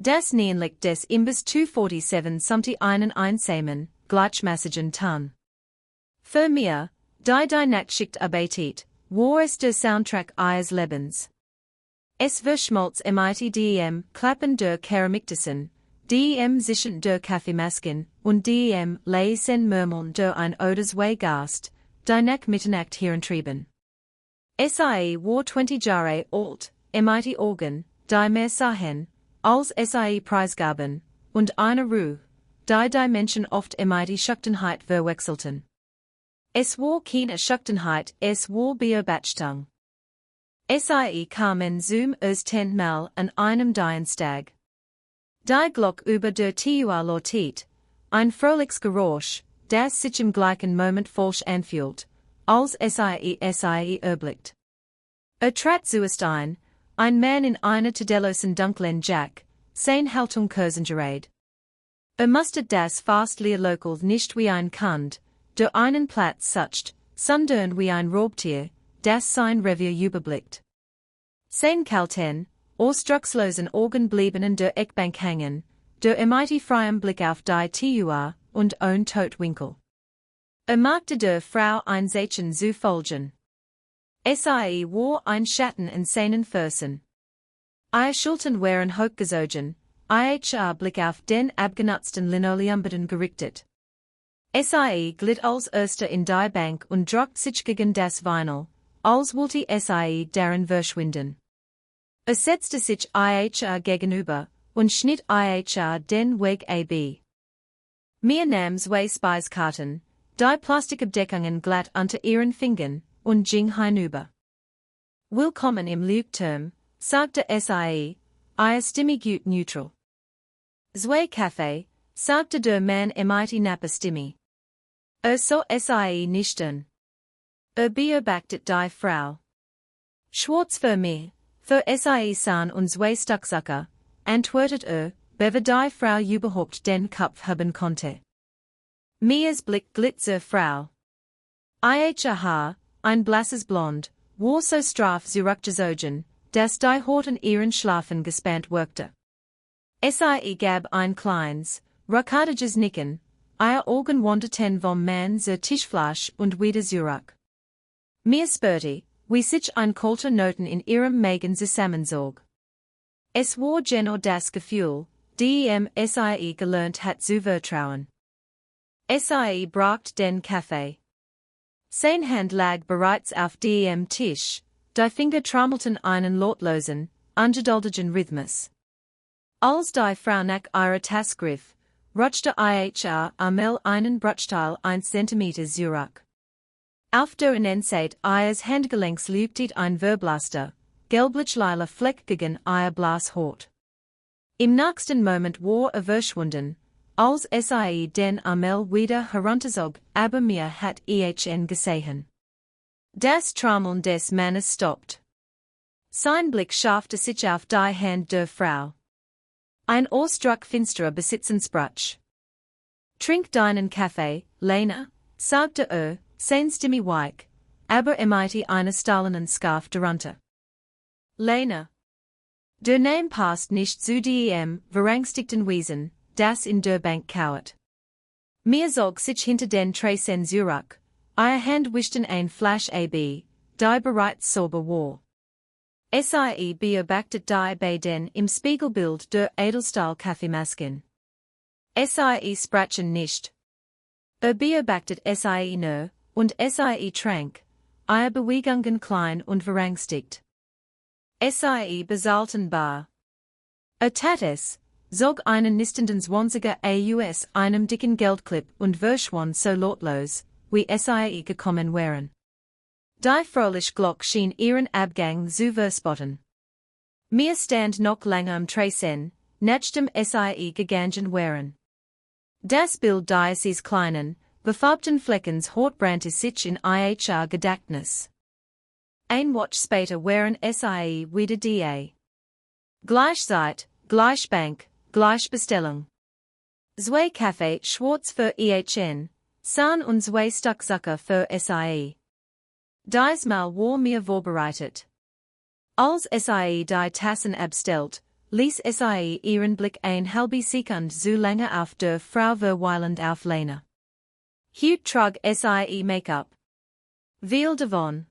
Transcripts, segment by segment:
Das Neonlicht des Imbus 247 somti einen einsamen, gleichmäßigen Ton. Für mir, die Nachtschicht arbeitet, war es der Soundtrack ihres Lebens. Es verschmolz dem Klappen der Keramiktassen, dem Zischen der Kaffeemasken und dem leisen Murmeln der ein oder zwei Gast, die nach Mitternacht herantrieben. Sie war 20 Jahre alt, Organ, die mehr sahen, als sie preisgaben, und eine Ruhe, die Menschen oft Schüchternheit verwechselten. Es war keine Schüchternheit, es war Beobachtung. Sie kamen zum ersten Mal an einem Dienstag. Die Glock über der Tür läutet, ein fröhliches Geräusch, das sich im gleichen Moment falsch anfühlt, als sie erblickt. Trat zuerst ein Mann in einer tadellosen dunklen Jack, sein Haltung Kursengerade. Musste das fast Lokal nicht wie ein Kund, der einen Platz sucht, sondern wie ein Raubtier, das sein Revier überblickt. Sein kalten, ausdruckslosen Augen blieben in der Eckbank hängen, der freiem Blick auf die Tür und ohne Totwinkel. Machte der Frau ein Zeichen zu folgen. Sie war ein Schatten in seinen Füßen. Ihre Schultern waren hochgezogen, ihr Blick auf den abgenutzten Linoleumboden gerichtet. Sie glitt als erster in die Bank und drückt sich gegen das Vinyl, als wollte sie darin verschwinden. Setzte sich ihr gegenüber und schnitt ihr den Weg ab. Mir nahm zwei Speisekarten, die Plastikabdeckungen glatt unter ihren Fingern, und ging hinüber. Willkommen im Leuchtturm, sagte sie, ihre Stimme gut neutral. Zwei Kaffee, sagte der Mann knappe Stimme. So sie nüchtern. Beobachtet die Frau. Schwarz für mich, für sie san und zwei Stucksacker, antwortet bewer die Frau überhaupt den Kopf haben konnte. Mirs Blick glitzer Frau. Ihr Haar, ein blasses Blond, war so straff zurückgezogen, dass die Haut in ihren Schlafen gespannt wirkte. Sie gab ein kleines, ruckartiges Nicken, ihr Augen wanderten vom Mann zur Tischflasche und wieder zurück. Mir spürte, wie sich ein kalter Noten in ihrem Magen zusammenzog. Es war genau das Gefühl, sie gelernt hat zu vertrauen. Sie brachte den Kaffee. Sein Hand lag bereits auf dem Tisch, die Finger trommelten einen lautlosen, ungeduldigen Rhythmus. Als die Frau nach ihrer Tasse griff, rutschte ihr einen Bruchteil 1 Zentimeter zurück. Auf der Innenseite ihres Handgelenks liebte ein verblasster, gelblich-lila Fleck gegen ihr Blashaut. Im nächsten Moment war verschwunden, als sie den wieder herunterzog, aber mir hat ihn gesehen. Das Trommeln des Mannes stoppt. Sein Blick schaffte sich auf die Hand der Frau. Ein Ausdruck finsterer Besitzensbrutsch. Trink deinen Kaffee, Lena, sagte sein Stimme weich, aber eine stahlenen Scarf darunter. Lena. Der Name passt nicht zu dem verängstigten Wesen, das in der Bank kauert. Mir zog sich hinter den Tresen zurück, ihr Hand wischten ein Flash ab, die bereits sauber war. Sie beobachtet die bei den im Spiegelbild der Edelstahl-Kaffeemasken. Sie sprachen nicht. Beobachtet sie nur, und sie trank, ihre Bewegungen klein und verängstigt. Sie bezahlten bar. Tat es, zog einen nistenden 20er aus einem dicken Geldclip und verschwand so lautlos, wie sie gekommen wären. Die fröhliche Glock schien ihren Abgang zu verspotten. Mir stand noch lange am Tresen, nachdem sie gegangen wären. Das Bild dieses kleinen, befarbten Fleckens Haut brannte sich in ihr Gedächtnis. Ein Watch später waren sie wieder da. Gleichzeit, Gleichbank, Gleichbestellung. Zwei Kaffee schwarz für ihn, san und zwei Stucksacker für sie. Diesmal war mir vorbereitet. Als sie die Tassen abstellt, ließ sie ihren Blick ein halbe Sekund zu lange auf der Frau verweilen auflehnen. Heute trug sie Make-up. Viel davon.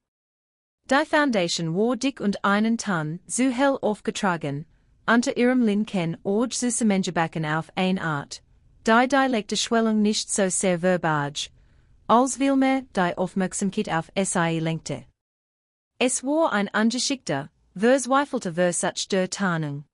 Die Foundation war dick und einen Ton zu hell aufgetragen, unter ihrem linken Auge zu Semengebacken auf eine Art, die legte Schwellung nicht so sehr verberg, als vielmehr die Aufmerksamkeit auf sie lenkte. Es war ein ungeschickter, verzweifelter Versuch der Tarnung.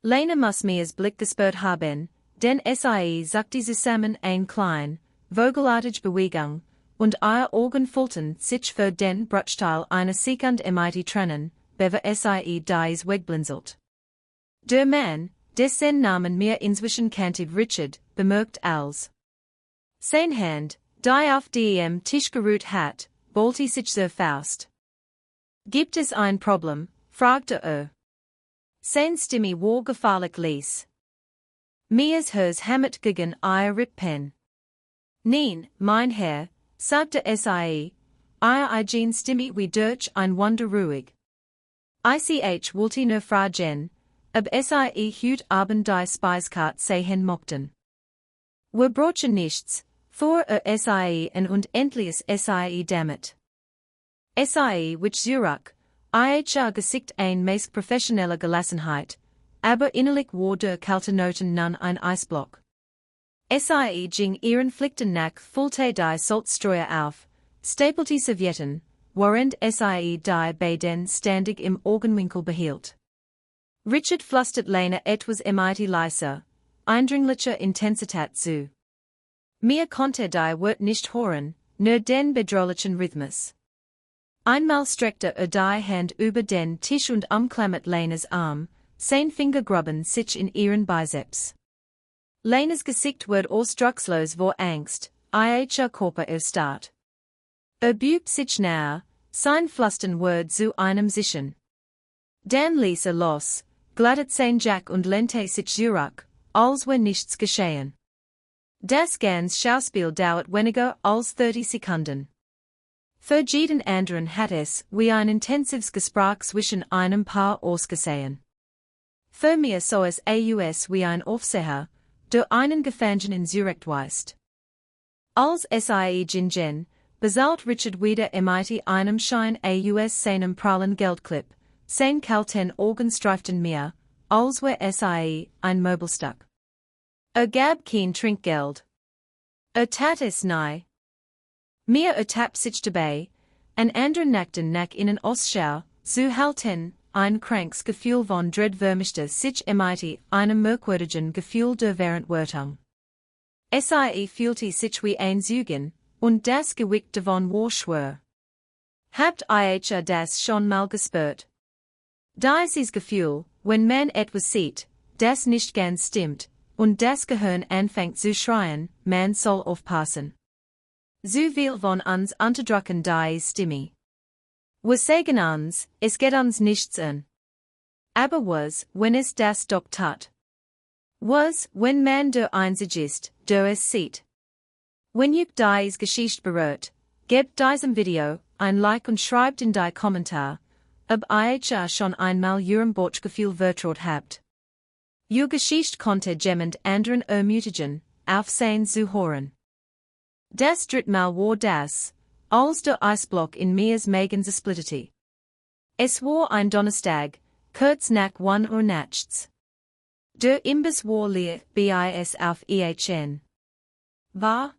Lena muss mir's Blick gespürt haben, denn sie sagte zusammen ein klein, vogelartige Bewegung, und ihr Augen füllten sich für den Bruchteil einer Sekunde mit Tränen, bevor sie dies wegblinzelt. Der Mann, dessen Namen mir inzwischen kannte, Richard, bemerkt als sein Hand, die auf dem Tisch geruht hat, ballte sich zur Faust. Gibt es ein Problem? Fragte er. Sein Stimme war gefährlich leis. Mir's Hers hämmert gegen ihr Rippen. Nein, mein Herr, sagte sie, ihr eigen Stimme wie durch ein Wunder ruhig. Ich wollte nur fragen, ob sie heute Abend die Speiskarte sehen mochten. Wir brauchen nichts, fuhr sie und endlich sie damit. Sie which Zurich, ihr Gesicht ein meist professionelle Gelassenheit, aber innerlich war der kalte Noten nun ein Eisblock. Sie ging ihren Pflichten nach, füllte die Salzstreuer auf, stapelte Servietten, während sie die bei den ständig im Augenwinkel behielt. Richard flüstert Lena etwas leiser, eindringlicher Intensität zu. Mir konnte die Wort nicht hören, nur den bedrohlichen Rhythmus. Einmal streckte die Hand über den Tisch und umklammert Lenas Arm, sein Finger grubben sich in ihren Bizeps. Lenas Gesicht wird ausdruckslos vor Angst, ihr Körper erstarrt. Beugt sich nahe, sein Flüstern wird zu einem Zischen. Dann ließ los, glattet sein Jack und lehnte sich zurück, als wäre nichts geschehen. Das ganze Schauspiel dauert weniger als 30 Sekunden. Für jeden anderen hat es wie ein intensives Gespräch zwischen einem Paar ausgesehen. Für mir so es aus wie ein Aufseher, der einen Gefangenen zurechtweist. Als sie gingen, bezahlt Richard wieder mit einem Schein aus seinem prallen Geldclip, sein kalten Augen streiften mir, als wäre sie ein Möbelstück. Gab kein Trinkgeld. Tat es nie. Mir tapp sich dabei, an anderen Nachten nach innen Ausschau, zu halten, ein krankes Gefühl von Dread vermischte sich mit einem merkwürdigen Gefühl der Verantwortung. Sie fühlte sich wie ein Zeugen, und das Gewicht davon war schwer. Habt ihr das schon mal gespürt? Dieses Gefühl, wenn man etwas sieht, das nicht ganz stimmt, und das Gehirn anfängt zu schreien, man soll aufpassen. So viel von uns unterdrücken die Stimme. Wir sagen uns, es geht uns nichts an. Aber was, wenn es das doch tat? Was, wenn man der Einzige ist, der es sieht? Wenn ihr dies Geschichte berührt, gebt diesem Video ein Like und schreibt in die Kommentar, ob ihr schon einmal ihrem Bauchgefühl vertraut habt. Ihr Geschichte konnte jemand anderen ermutigen, aufsehen zu hören. Das drittmal war das, als der Eisblock in mir's Magen zersplitterte. Es war ein Donnerstag, kurz nach 1 Uhr nachts. Der Imbiss war leer, bis auf ihn. War?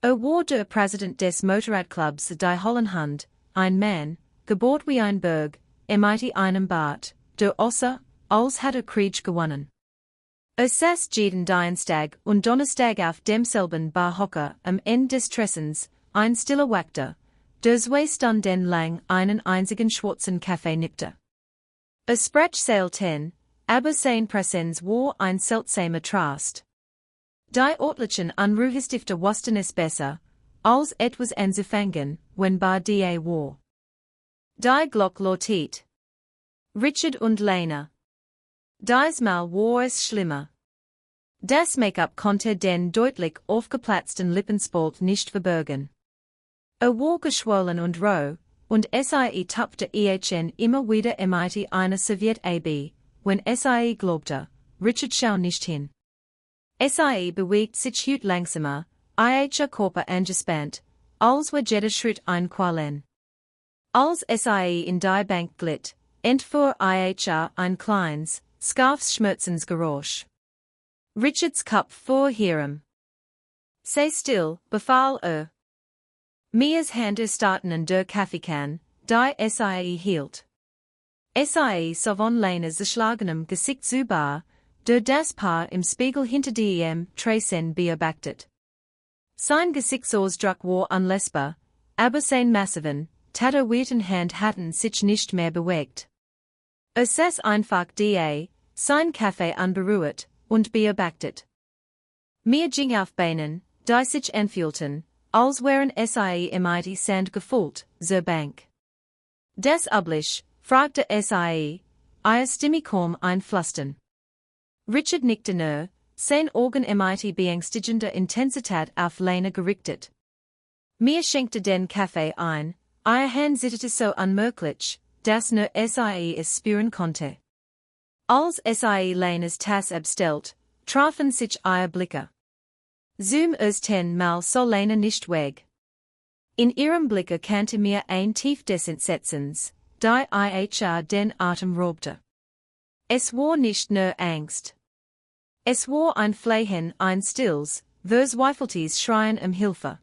War der Präsident des Motorradclubs die Hollandhand, ein Mann, gebohrt wie ein Berg, mit einem Bart, der aussah, als hätte Krieg gewonnen. Saß jeden Dienstag und Donnerstag auf demselben Barhocker am Ende des Tressens, ein stiller Wächter, der 2 Stunden lang einen einzigen schwarzen Kaffee nippte. Sprach selten, aber sein Präsenz war ein seltsamer Trost. Die örtlichen Anruhestifter wussten es besser, als etwas anzufangen, wenn bei dir war. Die Glock läutet. Richard und Lena. Diesmal war es schlimmer. Das Make-up konnte den deutlich aufgeplatzten Lippenspalt nicht verbergen. War geschwollen und roh, und sie tappte ihn immer wieder mit einer Serviette ab, wenn sie glaubte, Richard schau nicht hin. Sie bewegt sich heute langsamer, ihr Körper angespannt, als wir jeder Schritt einqualen. Als sie in die Bank glitt, entfuhr ihr ein kleines, scharfes Schmerzensgeräusch. Richards Kopf fuhr ihrem. Sei still, befahl Mias Hände starrten der Kaffeekanne, die sie hielt. Sie sah von Lenas zerschlagenem Gesicht zubar, der das Paar im Spiegel hinter dem Tresen beobachtet. Sein Gesichtsausdruck war unlesbar, aber sein massiven, tätowierten Hand hatten sich nicht mehr bewegt. Saß einfach sein Kaffee unberührt, und beobachtet. Mir ging auf Beinen, die sich anfühlten, als wären sie im Sand gefühlt, zur Bank. Des Üblich, fragte sie, ihre Stimme kam ein Flüstern. Richard nickte nur, sein Augen mit beängstigender Intensität auf Lena gerichtet. Mir schenkte den Kaffee ein, ihr Hand zitterte so unmerklich, dass nur sie es spüren konnte. Als sie Lenas Tasse abstellt, trafen sich ihre Blicke. Zum ersten Mal so Lena nicht weg. In ihrem Blick erkannte mir ein tiefes Entsetzens, die ihr den Atem raubte. Es war nicht nur Angst. Es war ein Flehen, ein stilles, verzweifeltes Schreien Hilfe.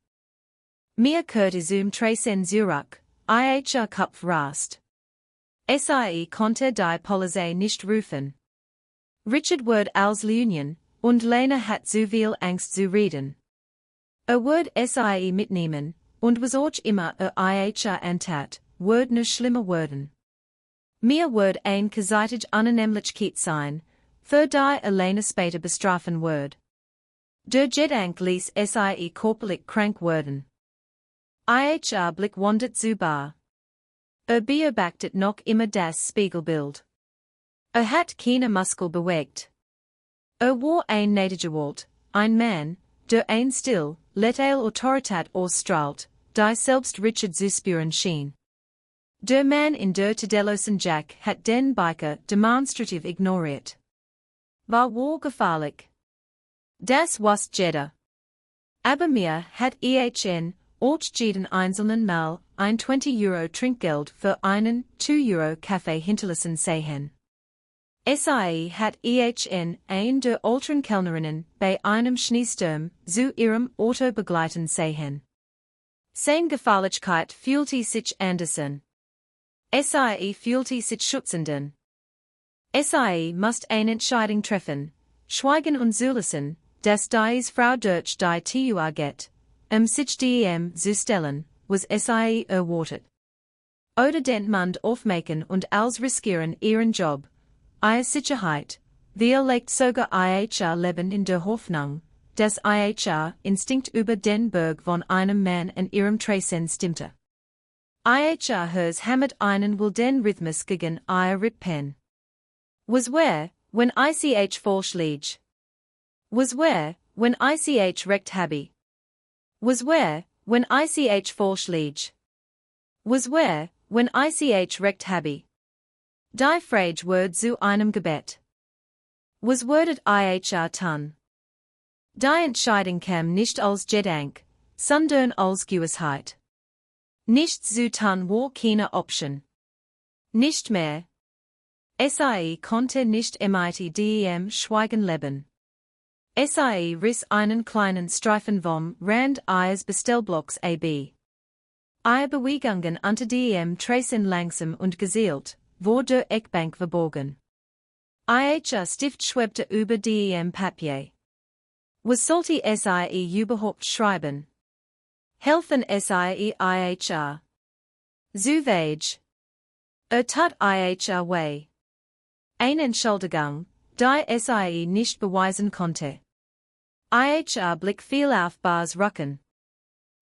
Mir kehrte zum Tresen zurück, ihr Kopf rast. Sie konnte die Polizei nicht rufen. Richard wurde als Leunion, und Lena hat zu viel Angst zu reden. Wurde sie mitnehmen, und was auch immer ihr antat, würde nur schlimmer werden. Mir würde ein Geseitig Unannehmlichkeit sein, für die Lena später bestrafen würde. Der Gedank ließ sie körperlich krank werden. Ihr Blick wandert zu bar. Beobachtet noch immer das Spiegelbild. Hat keine Muskel bewegt. War ein Niedergewalt, ein Mann, der ein still, letale Autorität ausstrahlt, die selbst Richard zu spüren schien. Der Mann in der tadellosen Jack hat den Biker demonstrativ ignoriert. War gefährlich. Das was jeder. Aber mir hat auch jeden einzelnen Mal ein 20 € Trinkgeld für einen 2 € Kaffee hinterlassen sehen. Sie hat ein der älteren Kellnerinnen bei einem Schneesturm zu ihrem Auto begleiten sehen. Sein Gefährlichkeit fühlte sich anders. Sie fühlte sich schützender. Sie musste eine Entscheidung treffen, schweigen und zulassen, dass dies Frau durch die TUA geht, sich dem zu stellen, was sie erwartet. Oder den Mund aufmachen und als riskieren ihren Job, ihre Sicherheit, wir legt sogar ihr Leben in der Hoffnung, dass ihr Instinkt über den Berg von einem Mann in ihrem Tresen stimmte. Ihr Hers hammert einen will den Rhythmus gegen ihr Rippen. Was where, when ich falsch liege? Was where, when ich recht habe? Was where, when ich falsch liege? Was where, when ich recht habe? Die Frage wurde zu einem Gebet. Was würdet ihr tun? Die Entscheidung kam nicht als Gedanke, sondern als Gewissheit. Nichts zu tun war keine Option. Nicht mehr. Sie konnte nicht mit dem Schweigen leben. Sie riss einen kleinen Streifen vom Rand ihres Bestellblocks ab. Ihre Bewegungen unter dem Tresen langsam und gezielt, vor der Eckbank verborgen. Ihr Stift schwebte über dem Papier. Was sollte sie überhaupt schreiben? Helfen sie ihr? Zu vage. Tut ihr weh. Eine Entschuldigung, die sie nicht beweisen konnte. Ihr Blick fiel auf Bars Rücken.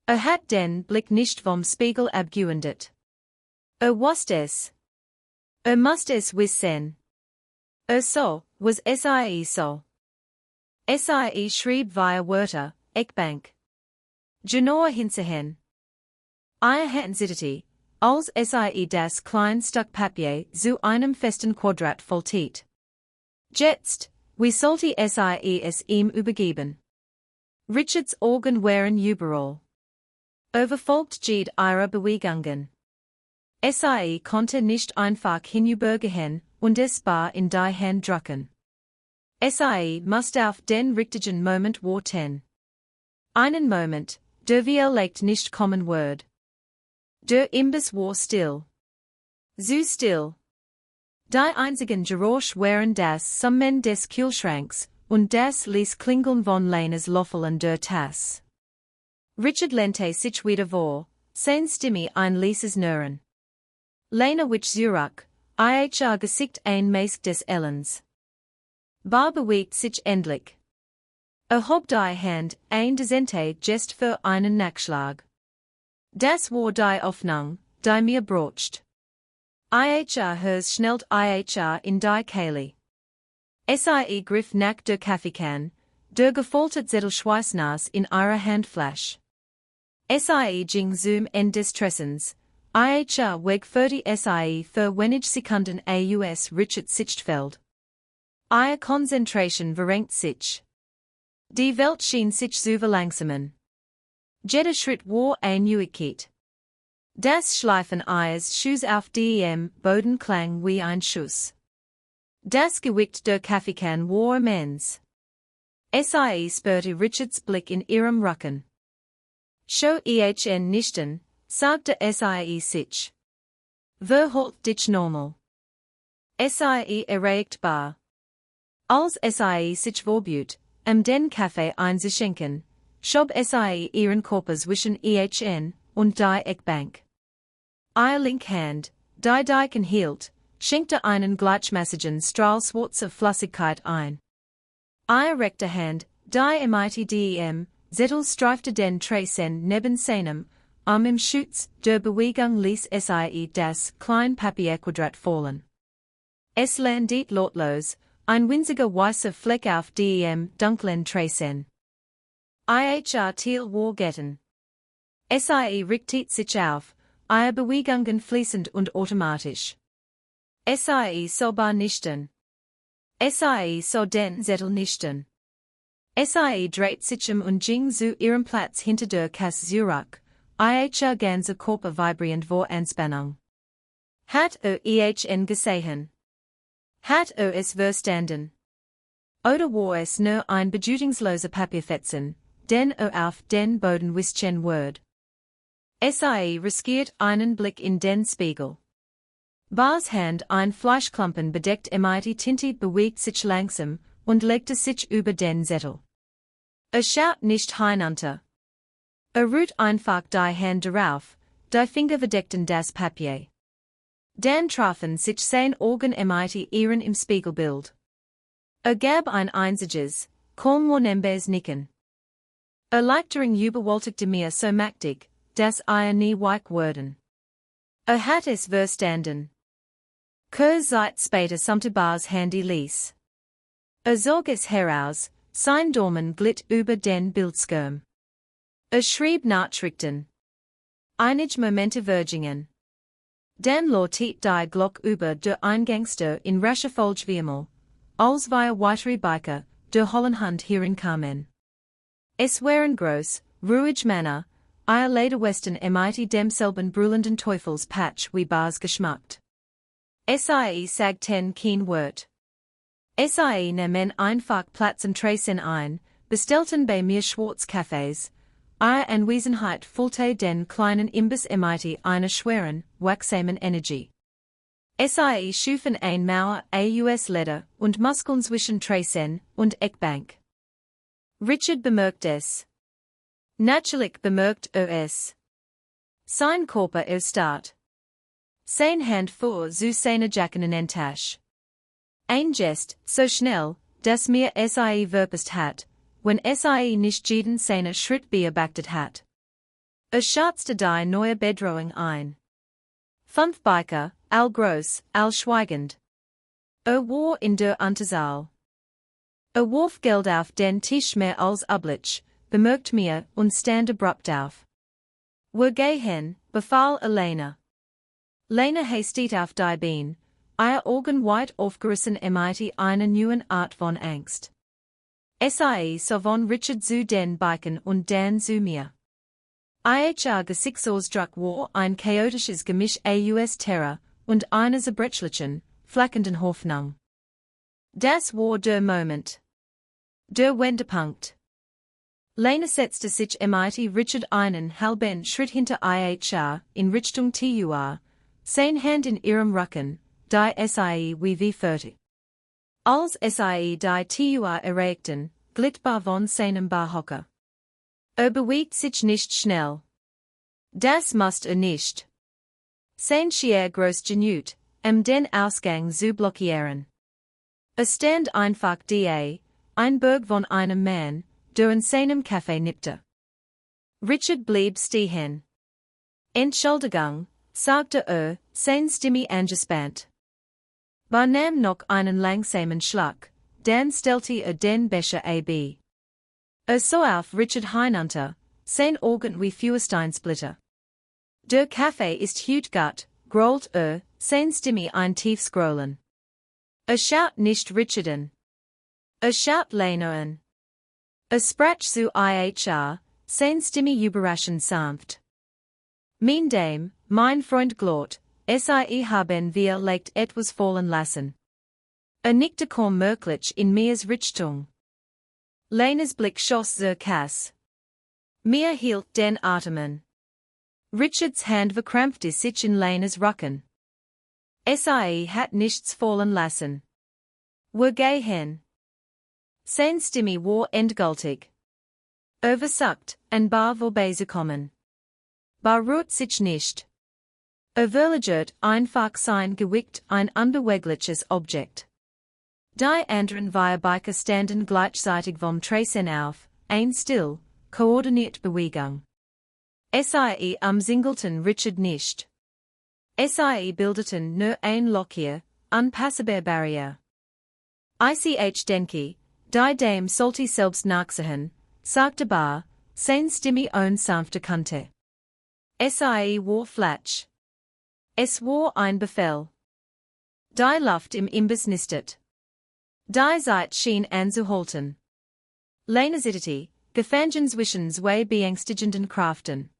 Hat den Blick nicht vom Spiegel abgewendet. Wusste es. Musste es wissen. So, was sie so. Sie schrieb via Wörter, Eckbank. Genauer hinzusehen. Ihr Händen zitterte, als sie das kleine Stück Papier zu einem festen Quadrat faltiert. Jetzt, wie sollte es ihm übergeben? Richards Organ waren überall. Overfolgt geht ihre Bewegungen. Konnte nicht einfach hinübergehen und es bar in die Hand drücken. Musste auf den richtigen Moment warten. Einen Moment, der vielleicht nicht kommen wird. Der Imbiss war still. So still. Die einzigen Geräusch waren das Summen des Kühlschranks und das Lies Klingeln von Lenas Löffel an der Tasse. Richard lehnte sich wieder vor, sein Stimme ein leises Knurren. Lena wich Zurück, ihr Gesicht ein Mask des Elends. Bar bewegt sich endlich. Hob die Hand ein dezente Gest für einen Nachschlag. Das war die Hoffnung, die mir brocht. Hers schnellt in die Kehle. Griff nach der Kaffeekanne, der gefoltert Zettel schweißnass in ihrer Handfläche. Ging zum Ende des Tressens, weg für die für wenige Sekunden aus Richard Sichtfeld. Ihre Konzentration verrenkt sich. Die Welt schien sich zu verlangsamen. Jeder Schritt war eine Neuigkeit. Das Schleifen ihres Schuhs auf dem Boden klang wie ein Schuss. Das Gewicht der Kaffeekanne war immens. Spürte Richards Blick in ihrem Rücken. Show ihn nichten, sagte sich. Verholt dich normal. Erregbar. Als sich vorbut, den Kaffee einzuschenken, schob ihren Körper zwischen ihn und die Eckbank. Ihr Linkhand, die Deichen hielt, schenkte einen gleichmäßigen Strahl schwarzer Flüssigkeit ein. Ihre rechte Hand, die dem Zettel streifte den Tresen neben seinem Arm im Schutz der Bewegung ließ das kleine Papierquadrat fallen. Es landet lautlos, ein winziger weißer Fleck auf dem dunklen Tresen. Thiel war getten. Richtet sich auf, ihre Bewegungen fließend und automatisch. So bar nichten. So den Zettel nichten. Dreht sich und ging zu ihrem Platz hinter der Kasse zurück, ihr ganzer Körper vibrierend vor Anspannung. Hat ihn gesehen? Hat es verstanden? Oder war es nur ein bedeutungsloser Papierfetzen, den auf den Boden wischen wird? Riskiert einen Blick in den Spiegel. Bars Hand ein Fleischklumpen bedeckt die Tinte bewegt sich langsam und legte sich über den Zettel. Schaut nicht hinunter. Ruht einfach die Hand darauf, die Finger verdeckten das Papier. Dann trafen sich sein Augen ihren im Spiegelbild. Gab ein einziges, kaum wahrnehmbares Nicken. Leichtering überwältigte mir so mächtig, dass nie weich wurden. Hat es verstanden. Kurze Zeit später summte Bars Handy ließ. Zog es heraus, sein Daumen glitt über den Bildschirm. Schrieb Nachrichten. Einige Momente vergingen. Dann läutet die Glock über der Eingangstür in rascher Folge viermal, als wir weitere Biker, der Hollandhand kamen. Es waren groß, ruhige Männer, ihr Lederwesten demselben brüllenden Teufelspatch wie Bars geschmackt. Sagten kein Wort. Nahmen einfach Platz und Tresen ein, bestellten bei mir Schwarzkaffees. Ihre Anwesenheit füllte den kleinen Imbiss einer schweren, wachsamen Energie. Schufen ein Mauer aus Leder und Muskeln zwischen Tresen und Eckbank. Richard bemerkt es. Natürlich bemerkt es. Sein Körper erstarrt. Sein Hand fuhr zu seiner Jackenentasche. Ein Gest, so schnell, dass mir verpasst hat, wenn nicht jeden seiner Schritt beobachtet hat. Schatzte die neue Bedrohung ein. 5 Biker, all groß, all schweigend. War in der Unterzahl. Warf Geld auf den Tisch mehr als üblich, bemerkt mir und stand abrupt auf. Wir gehen, befahl Lena. Lena steht auf die Beine, ihr Organ weit aufgerissen eine neuen Art von Angst. Sie so von Richard zu den Bikern und dann zu mir. Ihr Gesichtsausdruck war ein chaotisches Gemisch aus Terror und einer zerbrechlichen, flackenden Hoffnung. Das war der Moment. Der Wendepunkt. Lena setzte sich mit Richard einen halben Schritt hinter ihr in Richtung Tur, sein Hand in ihrem Rücken, die sie wie fertig. Als sie die Tur erreichten, glitt von seinem Barhocker. Bewegt sich nicht schnell. Das musst nicht. Sein schier groß genügt, den Ausgang zu blockieren. Stand einfach ein Berg von einem Mann, der in seinem Café nippte. Richard blieb stehen. Entschuldigung, sagte sein Stimme angespannt. Nahm noch einen langsamen Schluck, dann stellte den Becher ab. So auf Richard hinunter, sein Augen wie Feuersteinsplitter. Der Kaffee ist hüt gut, grollt sein Stimme ein tiefes Grollen. Schaut nicht Richard an. Schaut Lena an. Sprach zu ihr, sein Stimme überraschend sanft. Mein Dame, mein Freund glaubt, sie haben wir leicht etwas fallen lassen. Nickte kaum möglich in Mias Richtung. Lenas Blick schoss zur Kass. Mia hielt den Atem an. Richards Hand verkrampfte sich in Lenas Rücken. Sie hat nichts fallen lassen. Geh hin. Sein Stimme war endgültig. Versucht, ein Bar vorbeizukommen. Rührt sich nicht. Verlagert einfach sein Gewicht ein unbewegliches Objekt. Die anderen vier Biker standen gleichzeitig vom Tresen auf, ein still, koordiniert Bewegung. Sie umzingelten Richard nicht. Sie bildeten nur ein locker, unpassable Barriere. Ich denke, die Dame sollte selbst nachsehen, sagte sein Stimme sanfte Kante. Sie war flach. Es war ein Befehl. Die Luft im Imbiss nistet. Die Zeit schien anzuhalten. Lena zitterte, gefangen zwischen zwei beängstigenden Kräften.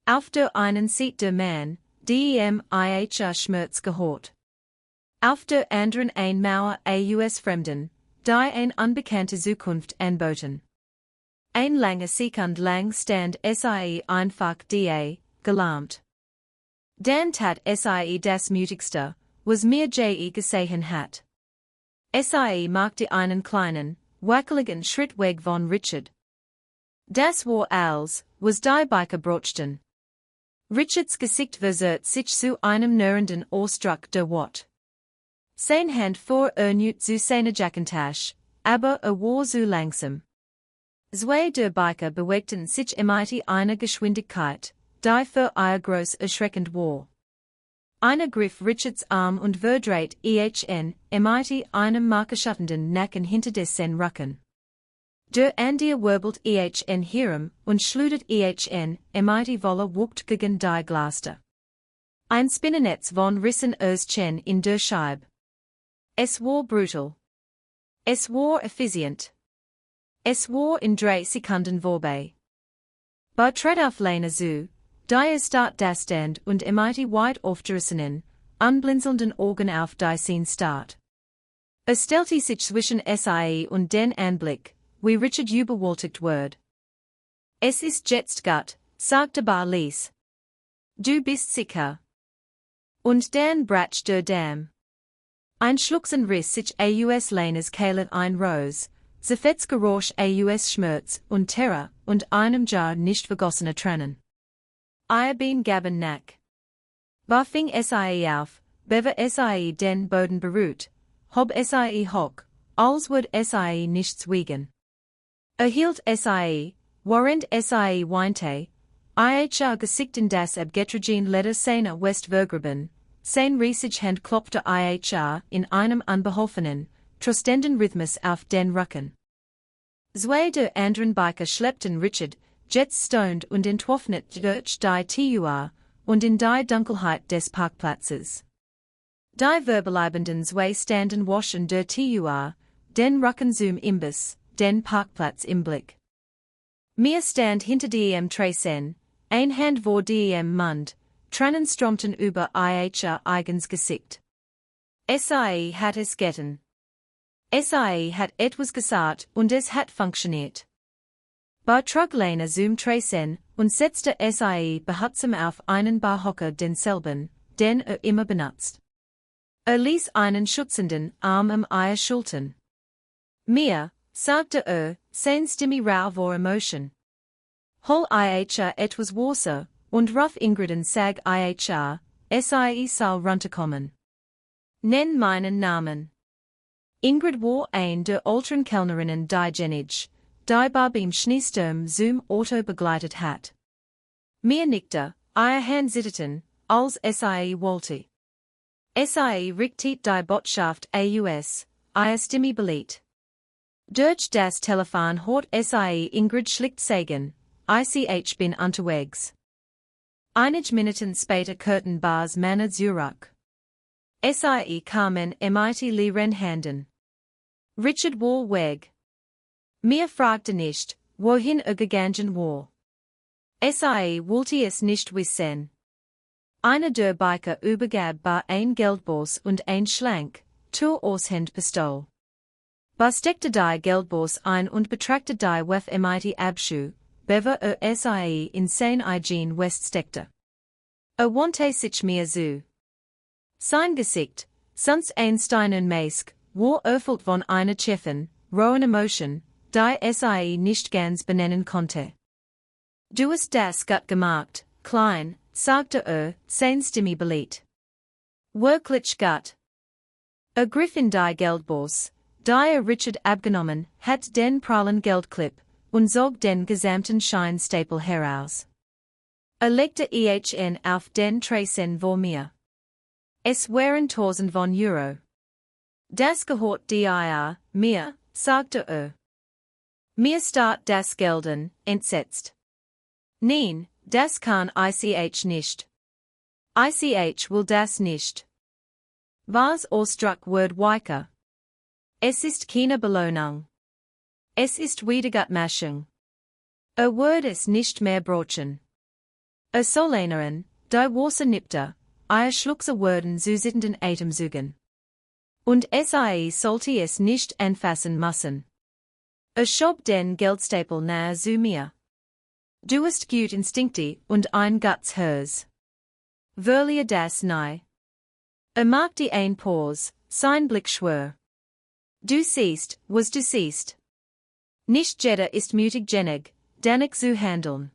Auf der einen Seite der Mann, ihr Schmerz gehört. Auf der anderen ein Mauer aus Fremden, die ein unbekannte Zukunft anboten. Ein lange Sekund lang stand sie einfach gelähmt. Dann tat sie das Mutigste, was mir je gesehen hat. Sie machte einen kleinen, wackeligen Schritt weg von Richard. Das war alles, was die Biker brauchten. Richards Gesicht verzerrt sich zu einem nervenden Ausdruck der Wut. Sein Hand fuhr nicht zu seiner Jackentasche, aber war zu langsam. Zwei der Biker bewegten sich mit einer Geschwindigkeit, die für ihr groß erschreckend war. Einer griff Richards Arm und verdreht ihn mit einem markerschattenden Nacken hinter dessen Rücken. Der andere wirbelt ihn herum und schleudert ihn mit voller Wucht gegen die Glaster. Ein Spinnennetz von Rissen aus Chen in der Scheibe. Es war brutal. Es war effizient. Es war in 3 Sekunden vorbei. Trat auf Lena zu, die start das stand und mit weit aufgerissenen, unblinzelnden Augen auf die Scene start. Stellte sich zwischen sie und den Anblick, wie Richard überwältigt wird. Es ist jetzt gut, sagte leise. Du bist sicher. Und dann brach der Damm. Ein Schluchzen riss sich aus Lenas Kehle ein Rose, zerfetzt Geräusch aus Schmerz und Terror und einem Jar nicht vergossener Tränen. Ihr bin gaben nach. Fing sie auf, bewe sie den Boden beruht, hob sie hoch, als würd sie nichts wiegen. Hielt sie, während sie weinte, ihr Gesicht in das abgetragene Leder seiner Westvergraben, sein riesig Hand klopfte ihr in einem unbeholfenen, trostenden Rhythmus auf den Rücken. Zwei der anderen Biker schleppten Richard, jetzt stoned und entwaffnet durch die Tur und in die Dunkelheit des Parkplatzes. Die Verbleibenden zwei standen waschen der Tur, den Rucken zum Imbiss, den Parkplatz im Blick. Mir stand hinter dem Tresen, ein Hand vor dem Mund, Tränen strömten über ihr eigens Gesicht. Sie hat es getan. Sie hat etwas gesagt und es hat funktioniert. Bar trug Lena zum Tresen und setzte sie behutsam auf einen Barhocker denselben, den immer benutzt. Ließ einen schützenden Arm ihre Schultern. Mir, sagte sein Stimme rau vor Emotion. Hol ihr etwas Wasser, und ruf Ingridden sag ihr, sie soll runterkommen. Nenn meinen Namen. Ingrid war ein der älteren Kellnerinnen die Jennig, die Bob im Schneesturm zum Auto begleitet hat. Mir nickte, ihr Hand zitterten, als sie wollte. Sie richtet die Botschaft aus, ihr Stimme beliet. Durch das Telefon hort sie Ingrid schlicht sagen, ich bin unterwegs. Einige Minuten später kehrten Bars Männer zurück. Sie kamen mit leeren Händen. Richard war weg. Mir fragte nicht, wohin gegangen war. Sie wollte es nicht wissen. Einer der Biker übergab Bar ein Geldbors und ein Schlank, zur Aushand-Pistol. Bar steckte die Geldbors ein und betrachtete die Wef mit Abschuh, bever sie in sein eigen West steckte. Wandte sich mir zu. Sein Gesicht, sonst ein Steinen Mask, war erfüllt von einer tiefen, rohen Emotion, die sie nicht ganz benennen konnte. Du hast das gut gemacht, Klein, sagte sein Stimme beliet. Wirklich gut. Griff in die Geldbors, die Richard abgenommen hat den prallen Geldclip, und zog den gesamten Scheinstapel heraus. Legte ihn auf den Tresen vor mir. Es waren 1000 von Euro. Das gehört dir, mir, sagte Mir starrt das Gelden, entsetzt. Nein, das kann ich nicht. Ich will das nicht. Was Ausdruck wird weicher. Es ist keine Belohnung. Es ist Wiedergutmachung. Wird es nicht mehr brochen. Solenerin, die Wasser nippte, ihr schluckse werden zu sittenden Atemzügen. Und sie sollte es nicht anfassen müssen. Schob den Geldstapel nahe zu mir. Du hast gut Instinkte und ein Guts Herz. Verliere das nie. Machte ein Pause, sein Blick schwer. Du siehst, was du siehst. Nicht jeder ist mutig genug, danach zu handeln.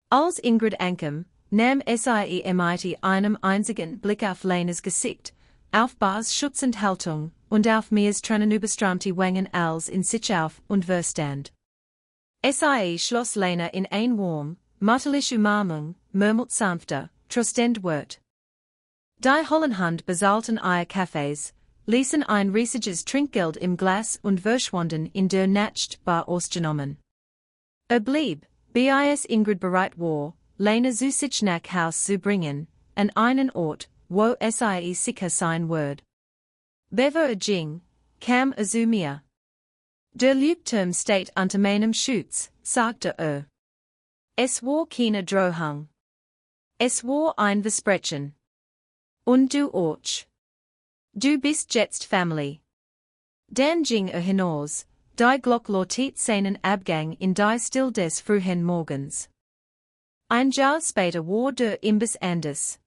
Als Ingrid ankam, nahm sie mit einem einzigen Blick auf Lenas Gesicht, auf Bars schützend Haltung und auf Mirs tränenüberströmte Wangen als in sich auf und Verstand. Sie schloss Lena in ein warm, mutterliche Umarmung, murmelt sanfter, tröstend Wort. Die Hollenhand bezahlten ihr Kaffees, ließen ein riesiges Trinkgeld im Glas und verschwanden in der Nacht Bar ausgenommen. Blieb, bis Ingrid bereit war, Lena zu sich nach Haus zu bringen, an einen Ort, wo sie sicher sein wird. Bever ging, kam zu mir. Der Leuchtturm steht unter meinem Schutz, sagte Es war keine Drohung. Es war ein Versprechen. Und du auch. Du bist jetzt Family. Dann ging hinaus, die Glock läutet seinen Abgang in die Still des frühen Morgens. Ein Jahr später war der Imbiss anders.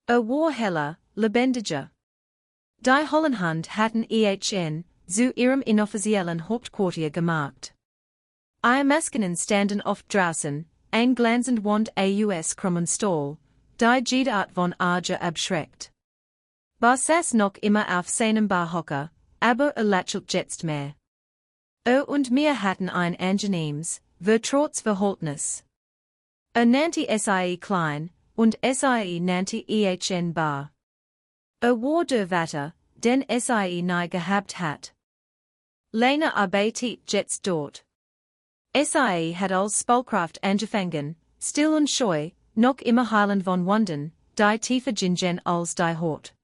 War heller, lebendiger. Die Hollenhand hatten ihn zu ihrem inoffiziellen Hauptquartier gemacht. Ihre Maskinen standen oft draußen, ein glanzend Wand aus krummen Stahl, die jede Art von Arge abschreckt. Bar saß noch immer auf seinem Barhocker, aber lächelt jetzt mehr. Und wir hatten ein angenehmes, vertrautes Verhältnis. Nannte sie klein, und sie nannte ihn Bar. War der Vater, den sie nie gehabt hat. Lena arbeitet jetzt dort. Sie hat als Spalkraft angefangen, still und scheu, noch immer heilend von Wunden, die tiefer gingen als die Hort.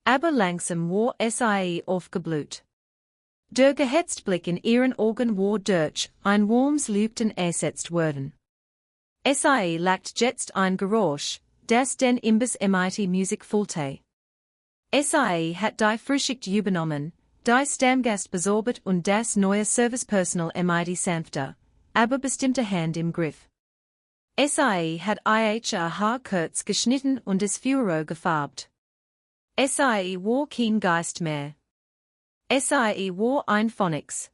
aber langsam war sie aufgeblut. Der gehetzt Blick in ihren Augen war durch ein warmes Lübten ersetzt worden. Sie lackt jetzt ein Geräusch, das den Imbiss Musik füllte. Sie hat die Frühschicht übernommen, die Stammgast besorbet und das neue Servicepersonal sanfter, aber bestimmte Hand im Griff. Sie hat ihr Haar kurz geschnitten und es Führer gefarbt. Sie war kein Geist mehr. Sie war ein Phönix.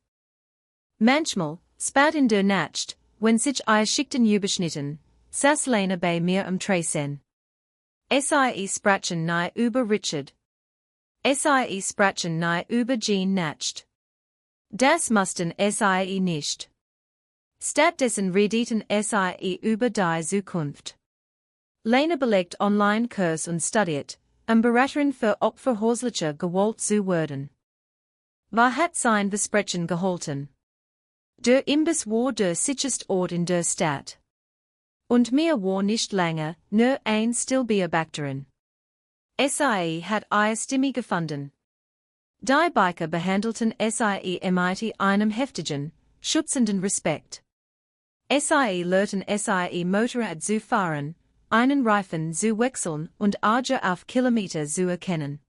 Manchmal, spät in der Nacht, wenn sich ihr Schichten überschnitten, saß Lena bei mir am Tresen. Sie sprachen nahe über Richard. Sie sprachen nahe über Jean Nacht. Das mussten sie nicht. Stattdessen redeten sie über die Zukunft. Lena belegt Online-Kurs und studiert, Beraterin für Opfer häuslicher Gewalt zu werden. Hat sein Versprechen gehalten. Der Imbiss war der sicherste Ort in der Stadt. Und mir war nicht länger, nur ein Stillbeobachterin. Sie hat ihr Stimme gefunden. Die Biker behandelten sie mit einem heftigen, schützenden Respekt. Sie lehrten sie Motorrad zu fahren, einen Reifen zu wechseln und Arge auf Kilometer zu erkennen.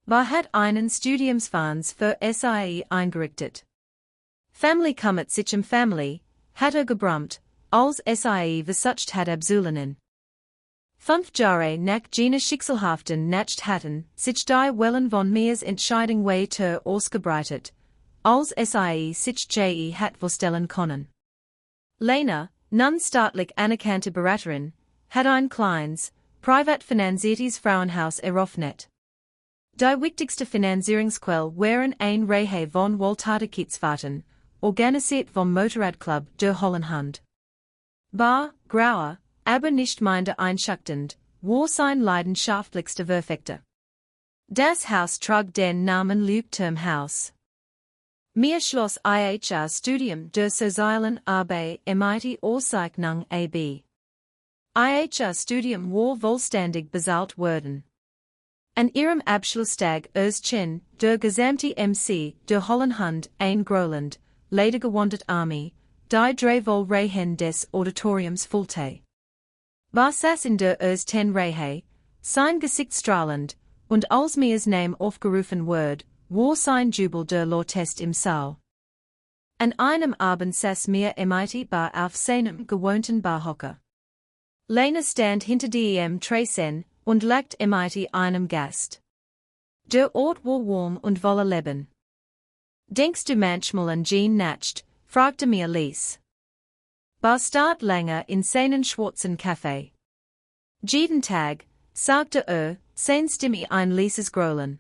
Hat einen Studiumsfonds für sie eingerichtet. Family kümmert sich Family, hat gebrummt, als sie versucht hat abzulehnen. 5 Jahre nach jener schicksalhaften Nacht hatten sich die Wellen von Mias Entscheidung weiter ausgebreitet, als sie sich hat vorstellen können. Lena, nun staatlich anerkannte Beraterin, hat ein kleines, privat finanziertes Frauenhaus eröffnet. Die wichtigste Finanzierungsquelle waren ein Reihe von Wohltätigkeitsfahrten, organisiert vom Motorradclub der Hollandhand. Grauer, aber nicht minder einschachtend, war sein leidenschaftlichster Verfechter. Das Haus trug den Namen Leuchtturmhaus. Mir schloss ihr Studium der sozialen Arbeit mit Auszeichnung AB. Ihr Studium war vollständig bezahlt worden. An ihrem Abschlusstag erschien der gesamte MC der Hollandhand ein Groland, leider gewandert Army, die drei Reihen des Auditoriums füllte. Saß in der ersten Reihe, sein Gesicht strahlend, und als Mias Name aufgerufen wurde, war sein Jubel der lautest im Saal. An einem Abend saß mir mit Bar auf seinem gewohnten Barhocker. Lena stand hinter dem Tresen und lacht mit einem Gast. Der Ort war warm und voller Leben. Denkst du manchmal an Jean Nacht, fragte mir Lies. Start länger in seinen schwarzen Café. Jeden Tag, sagte sein Stimme ein leises Grollen.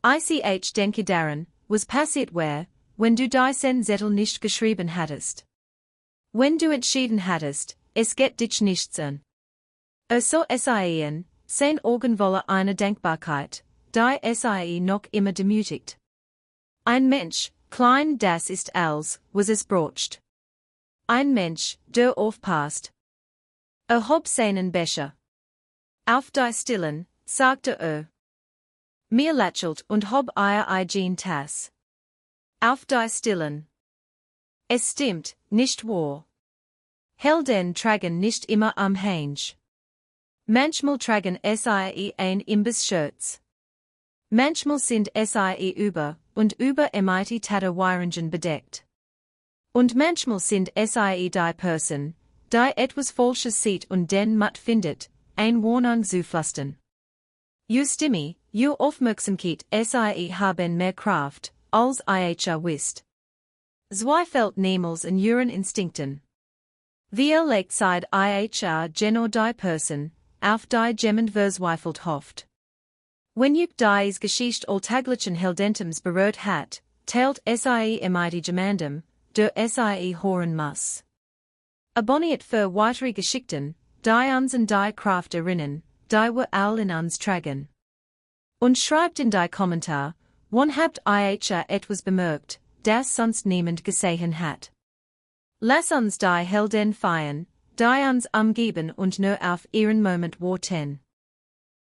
Ich denke daran, was passiert wäre, wenn du deinen Zettel nicht geschrieben hattest. Wenn du entschieden hattest, es geht dich nichts an. So sein Augen voller einer Dankbarkeit, die sie noch immer demütigt. Ein Mensch, klein das ist als, was es braucht. Ein Mensch, der aufpasst. Hob seinen Becher. Auf die Stillen, sagte Mir lächelt und hob ihr eigen Tass. Auf die Stillen. Es stimmt, nicht wahr? Helden tragen nicht immer am Hänge. Manchmal tragen sie ein Imbiss-Shirts. Manchmal sind sie über mit Tätowierungen bedeckt. Und manchmal sind sie die Person, die etwas Falsches sieht und den Matt findet, ein Warnung zu flüstern. Ju Stimme, ju Aufmerksamkeit sie haben mehr Kraft, als ihr wisst. Zweifelt niemals in ihren Instinkten. Wir legt seit ihr genau die Person, auf die jemand verzweifelt hofft. Wenn dies Geschichte alltäglichen Heldentums berührt hat, teilt sie mit jemandem, der sie hören muss. Abonniert für weitere Geschichten, die uns an die Kraft erinnern, die wir all in uns tragen. Und schreibt in die Kommentar, wann habt ihr etwas bemerkt, das sonst niemand gesehen hat. Lass uns die Helden feiern, die uns umgeben und nur auf ihren Moment warten.